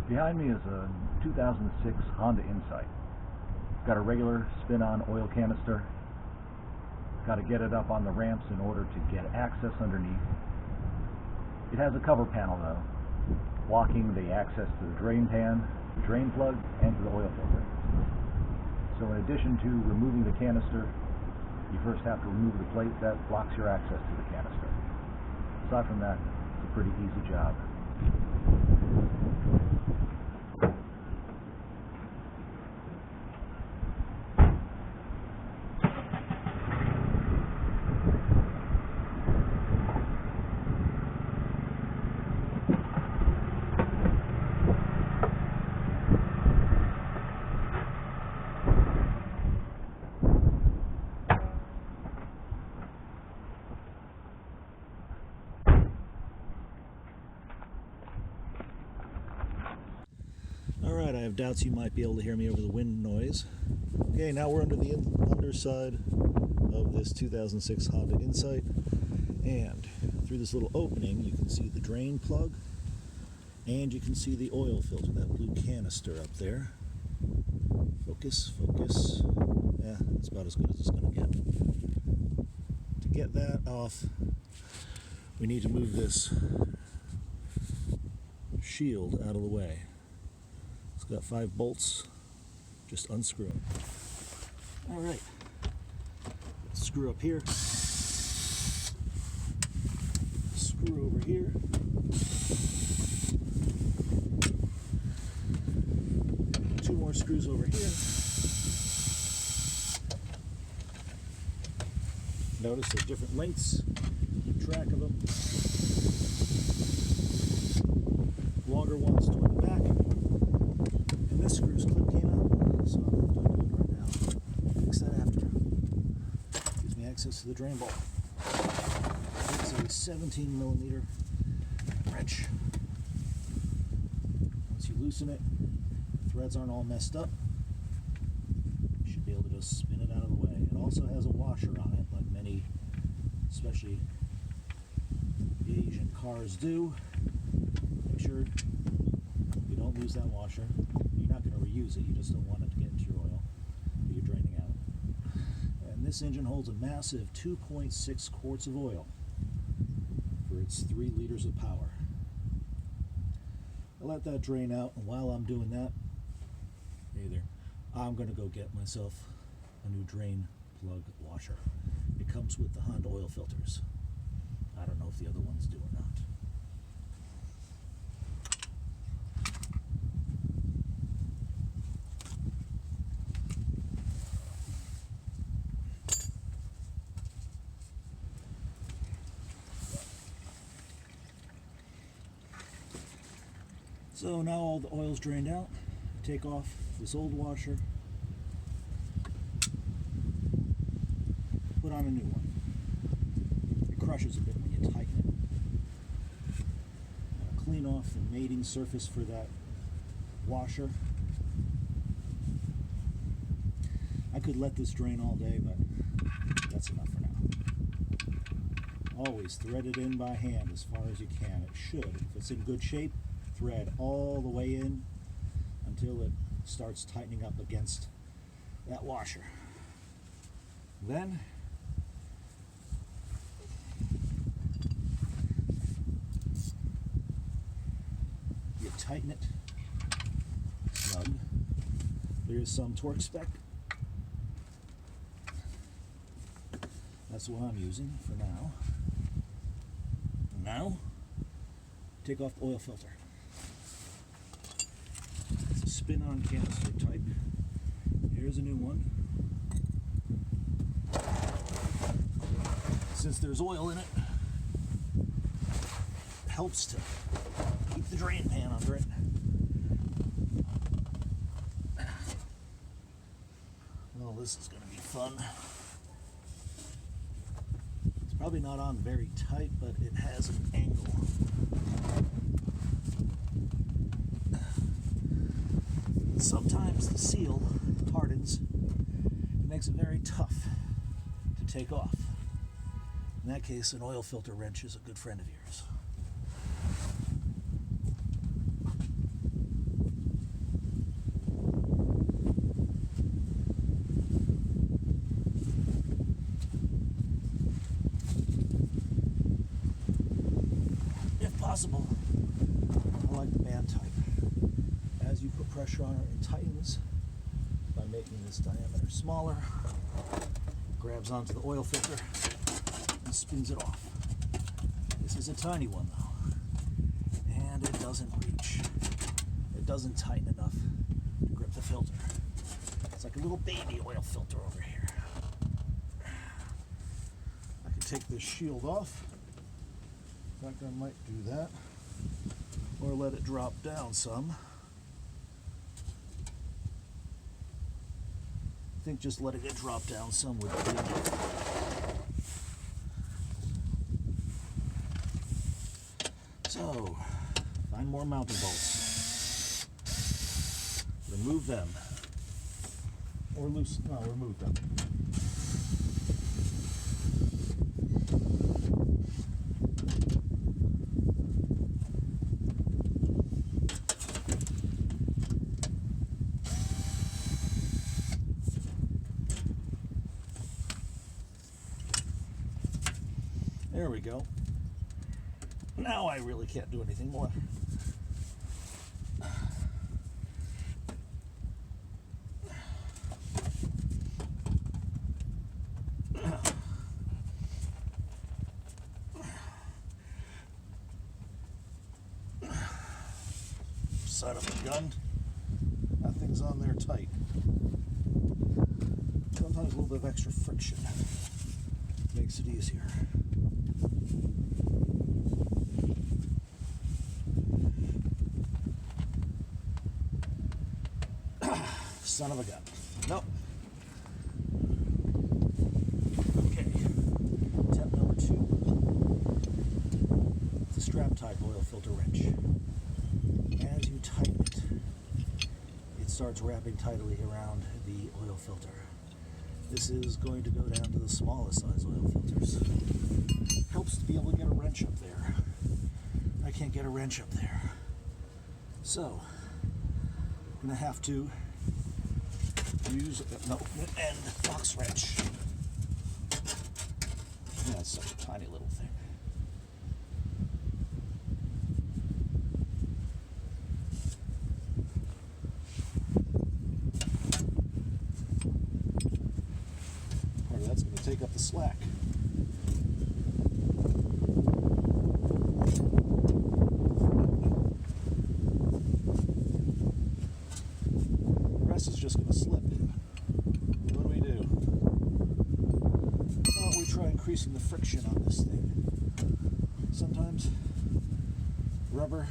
Behind me is a 2006 Honda Insight. It's got a regular spin-on oil canister. Got to get it up on the ramps in order to get access underneath. It has a cover panel though, blocking the access to the drain pan, the drain plug, and to the oil filter. So in addition to removing the canister, you first have to remove the plate that blocks your access to the canister. Aside from that, it's a pretty easy job. Alright, I have doubts you might be able to hear me over the wind noise. Okay, now we're under the underside of this 2006 Honda Insight, and through this little opening you can see the drain plug and you can see the oil filter, that blue canister up there. Focus, focus. Yeah, that's about as good as it's going to get. To get that off, we need to move this shield out of the way. It's got 5 bolts. Just unscrew them. Alright. Screw up here. Screw over here. 2 more screws over here. Notice they're different lengths. Keep track of them. Longer ones toward the back. This screw's clip came out, so I'm going to do it right now. Fix that after. Gives me access to the drain bolt. It's a 17mm wrench. Once you loosen it, the threads aren't all messed up. You should be able to just spin it out of the way. It also has a washer on it, like many, especially Asian cars do. Make sure you don't lose that washer. You're not going to reuse it, you just don't want it to get into your oil that you're draining out. And this engine holds a massive 2.6 quarts of oil for its 3 liters of power. I'll let that drain out, and while I'm doing that, I'm going to go get myself a new drain plug washer. It comes with the Honda oil filters. I don't know if the other ones do or not. So now all the oil's drained out. Take off this old washer. Put on a new one. It crushes a bit when you tighten it. Clean off the mating surface for that washer. I could let this drain all day, but that's enough for now. Always thread it in by hand as far as you can. It should. If it's in good shape, thread all the way in until it starts tightening up against that washer. Then you tighten it snug. There's some torque spec. That's what I'm using for now. Now, take off the oil filter. It's a spin-on canister type. Here's a new one. Since there's oil in it, it helps to keep the drain pan under it. Well, this is going to be fun. It's probably not on very tight, but it has an angle. Sometimes the seal hardens. It makes it very tough to take off. In that case, an oil filter wrench is a good friend of yours. possible. I like the band type. As you put pressure on it tightens by making this diameter smaller. Grabs onto the oil filter and spins it off. This is a tiny one though, and it doesn't reach. It doesn't tighten enough to grip the filter. It's like a little baby oil filter over here. I can take this shield off. In fact, I might do that, or let it drop down some. I think just letting it drop down some would be good. So, find more mounting bolts. Remove them. Or loosen, no, remove them. There we go. Now I really can't do anything more. Side of the gun. That thing's on there tight. Sometimes a little bit of extra friction makes it easier. Son of a gun. Nope. Okay. Tip number 2. It's a strap type oil filter wrench. As you tighten it, it starts wrapping tightly around the oil filter. This is going to go down to the smallest size oil filters. Helps to be able to get a wrench up there. I can't get a wrench up there. So, I'm going to have to use an open-end box wrench. Yeah, it's such a tiny little thing. Part of that's going to take up the slack. The rest is just going to slip. What do? Well, we try increasing the friction on this thing. Sometimes rubber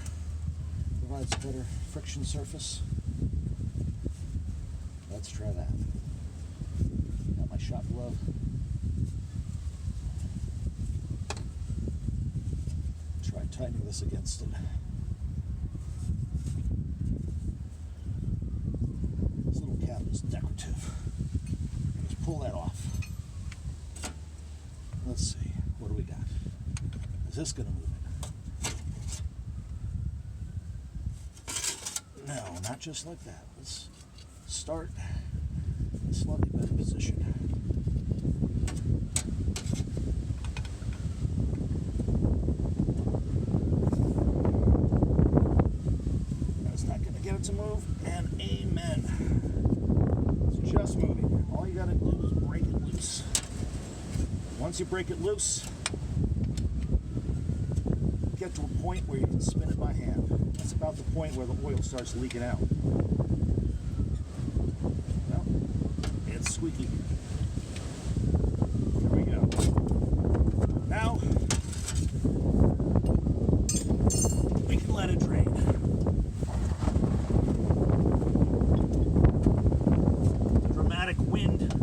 provides a better friction surface. Let's try that. Got my shop glove. Try tightening this against it. This little cap is decorative. Just pull that off. Let's see. What do we got? Is this going to move it? No, not just like that. Let's start in a slightly better position. That's not going to get it to move, and amen. It's just moving. All you got to do is break it loose. Once you break it loose, get to a point where you can spin it by hand. That's about the point where the oil starts leaking out. Well, it's squeaky. There we go. Now, we can let it drain. Dramatic wind,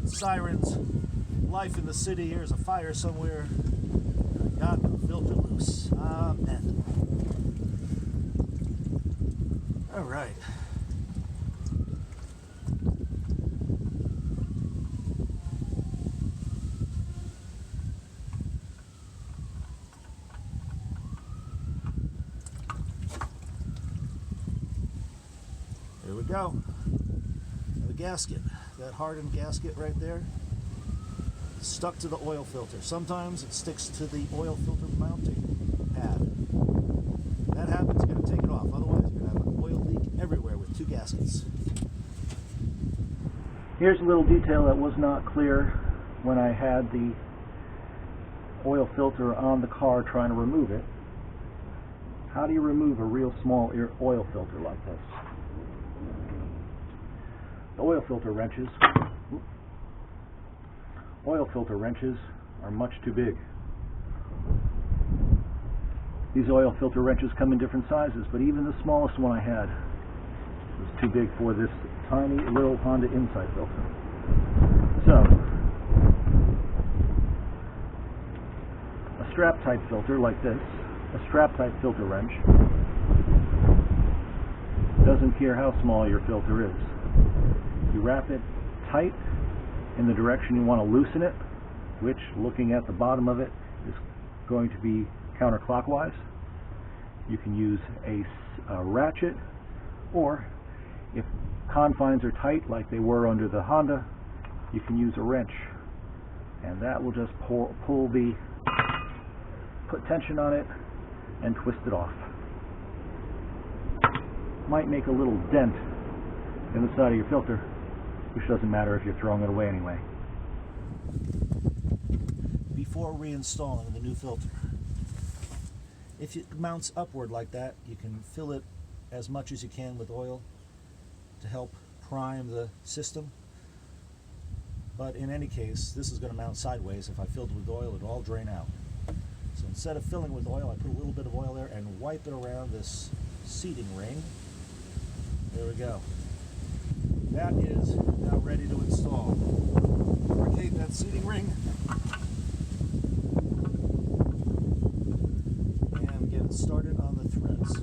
sirens, life in the city. Here's a fire somewhere. I got the filter loose. Amen. All right. Here we go. The gasket, that hardened gasket right there, stuck to the oil filter. Sometimes it sticks to the oil filter mounting pad. faucets. Here's a little detail that was not clear when I had the oil filter on the car trying to remove it. How do you remove a real small oil filter like this? The oil filter wrenches are much too big. These oil filter wrenches come in different sizes, but even the smallest one I had was too big for this tiny little Honda Insight filter. So, a strap type filter like this, a strap type filter wrench, doesn't care how small your filter is. You wrap it tight in the direction you want to loosen it, which, looking at the bottom of it, is going to be counterclockwise. You can use a ratchet, or if confines are tight like they were under the Honda, you can use a wrench, and that will just put tension on it and twist it off. Might make a little dent in the side of your filter, which doesn't matter if you're throwing it away anyway. Before reinstalling the new filter, if it mounts upward like that, you can fill it as much as you can with oil to help prime the system. But in any case, this is going to mount sideways. If I filled it with oil, it'll all drain out. So instead of filling with oil, I put a little bit of oil there and wipe it around this seating ring. There we go. That is now ready to install. Lubricate that seating ring and get it started on the threads.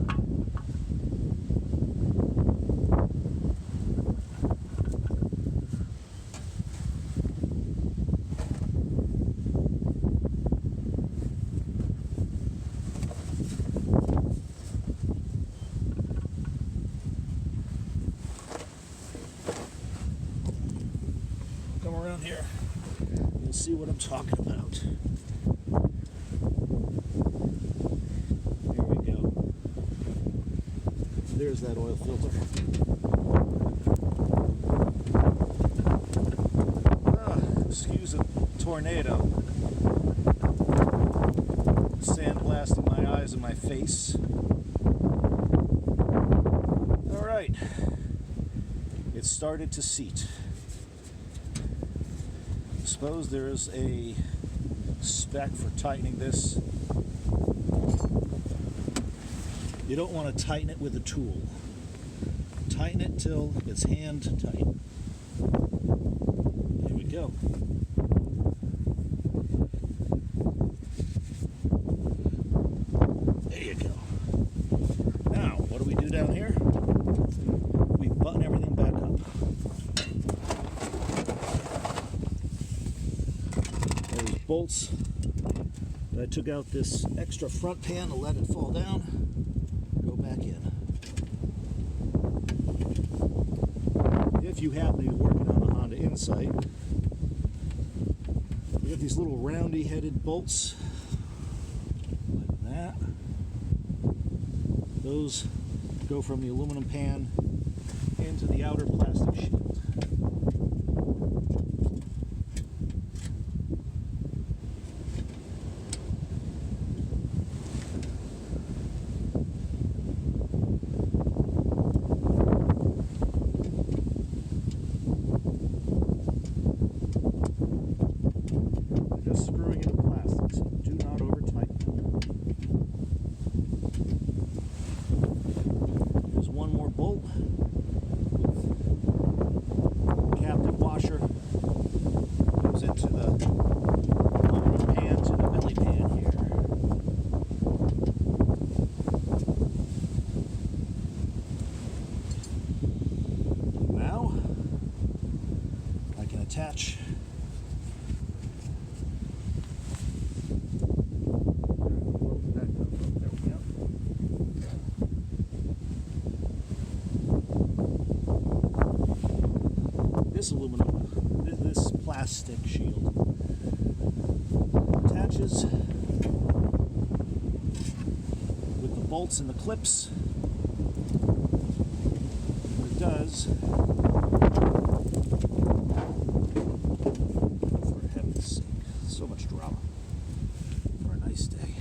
Come around here, you'll see what I'm talking about. There we go. There's that oil filter. Excuse a tornado. Sandblasting my eyes and my face. Alright. It started to seat. Suppose there's a spec for tightening this. You don't want to tighten it with a tool. Tighten it till it's hand tight. There we go. There you go. Now, what do we do down here? We button everything back up. There's bolts. I took out this extra front pan to let it fall down. Go back in. If you happen to be working on the Honda Insight, you get these little roundy headed bolts like that. Those go from the aluminum pan into the outer plastic shield. Just screwing into plastic, so do not over tighten. There's one more bolt with captive washer. Goes into the aluminum pan to the belly pan here. Now I can attach this aluminum, this plastic shield attaches with the bolts and the clips with does, for heaven's sake, so much drama for a nice day.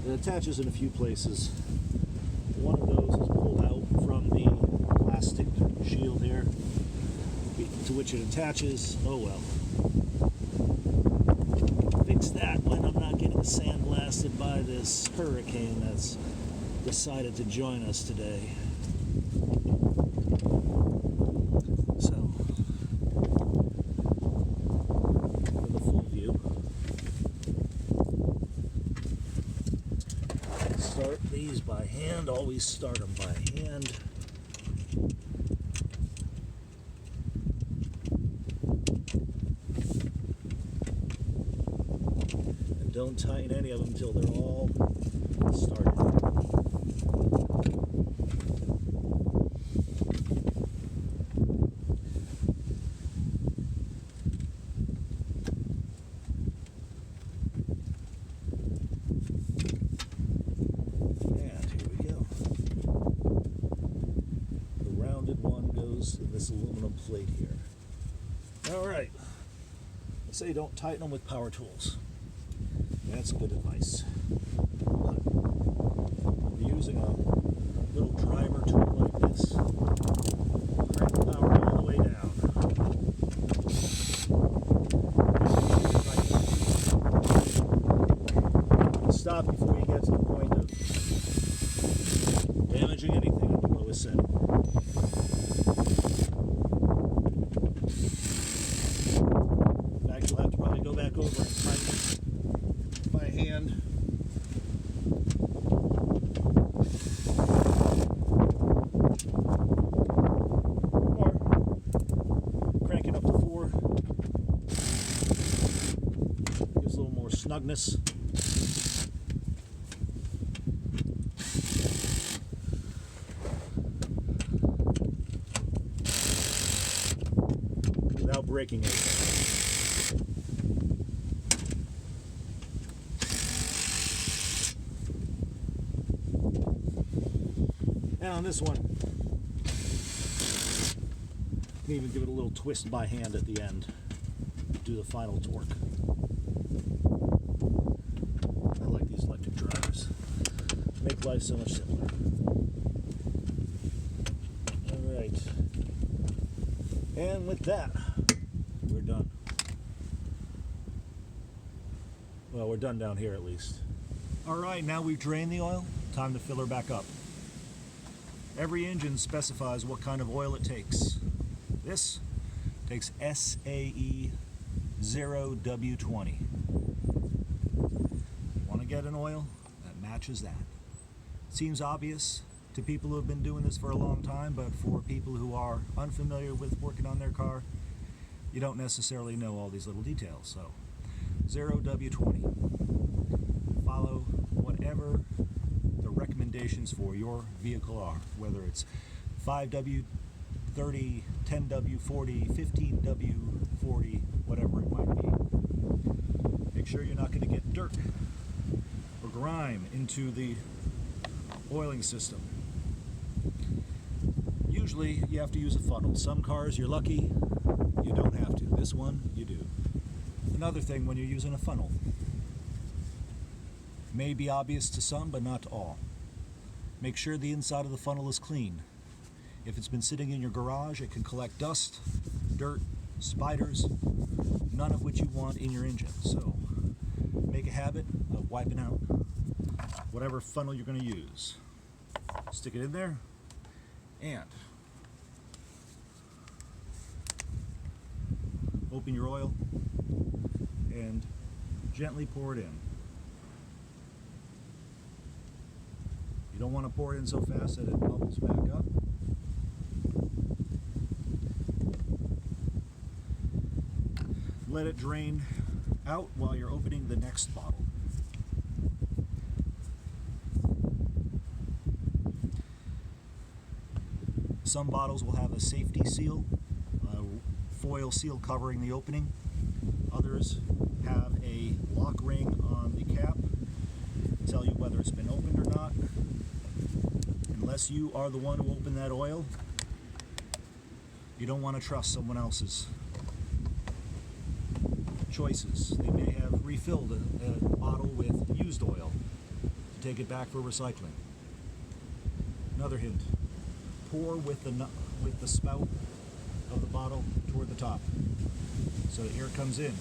It attaches in a few places. One of those is pulled out from the plastic shield here to which it attaches. Oh well. Fix that when I'm not getting sandblasted by this hurricane that's decided to join us today. So, for the full view, start these by hand. Always start them by hand. And don't tighten any of them until they're all started. This aluminum plate here. Alright, let's say don't tighten them with power tools. That's good advice. But if you're using a little driver tool like this, crank the power all the way down. Stop before you get to the point of damaging anything at the lowest setting. You'll have to probably go back over and tighten by hand. Or crank it up to 4. Gives a little more snugness. Without breaking anything. And on this one, you can even give it a little twist by hand at the end. Do the final torque. I like these electric drivers. Make life so much simpler. Alright. And with that, we're done. Well, we're done down here at least. Alright, now we've drained the oil. Time to fill her back up. Every engine specifies what kind of oil it takes. This takes SAE 0W20. You want to get an oil that matches that. It seems obvious to people who have been doing this for a long time, but for people who are unfamiliar with working on their car, you don't necessarily know all these little details. So 0W20. Follow whatever the recommendations for your vehicle are, whether it's 5W30, 10W40, 15W40, whatever it might be. Make sure you're not going to get dirt or grime into the oiling system. Usually you have to use a funnel. Some cars, you're lucky, you don't have to. This one, you do. Another thing when you're using a funnel, may be obvious to some, but not to all. Make sure the inside of the funnel is clean. If it's been sitting in your garage, it can collect dust, dirt, spiders, none of which you want in your engine. So make a habit of wiping out whatever funnel you're going to use. Stick it in there and open your oil and gently pour it in. You don't want to pour it in so fast that it bubbles back up. Let it drain out while you're opening the next bottle. Some bottles will have a safety seal, a foil seal covering the opening. Others have a lock ring on the cap to tell you whether it's been opened or not. Unless unless you are the one who opened that oil, you don't want to trust someone else's choices. They may have refilled a bottle with used oil to take it back for recycling. Another hint: pour with the spout of the bottle toward the top, so the air comes in.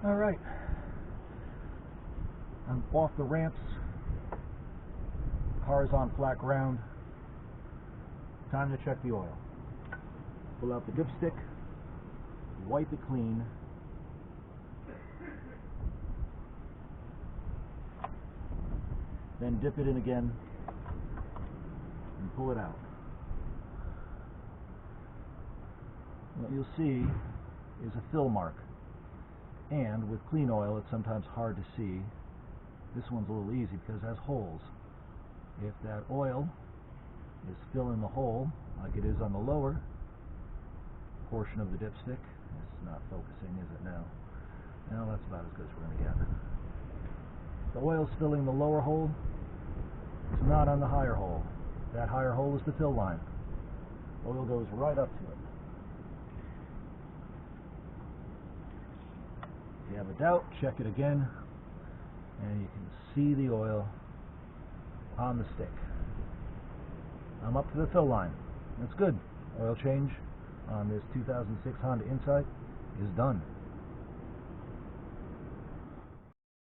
All right, I'm off the ramps, car's on flat ground, time to check the oil. Pull out the dipstick, wipe it clean, then dip it in again and pull it out. What you'll see is a fill mark. And with clean oil, it's sometimes hard to see. This one's a little easy because it has holes. If that oil is filling the hole, like it is on the lower portion of the dipstick, it's not focusing, is it now? No, that's about as good as we're going to get. The oil's filling the lower hole. It's not on the higher hole. That higher hole is the fill line. Oil goes right up to it. If you have a doubt, check it again, and you can see the oil on the stick. I'm up to the fill line. That's good. Oil change on this 2006 Honda Insight is done.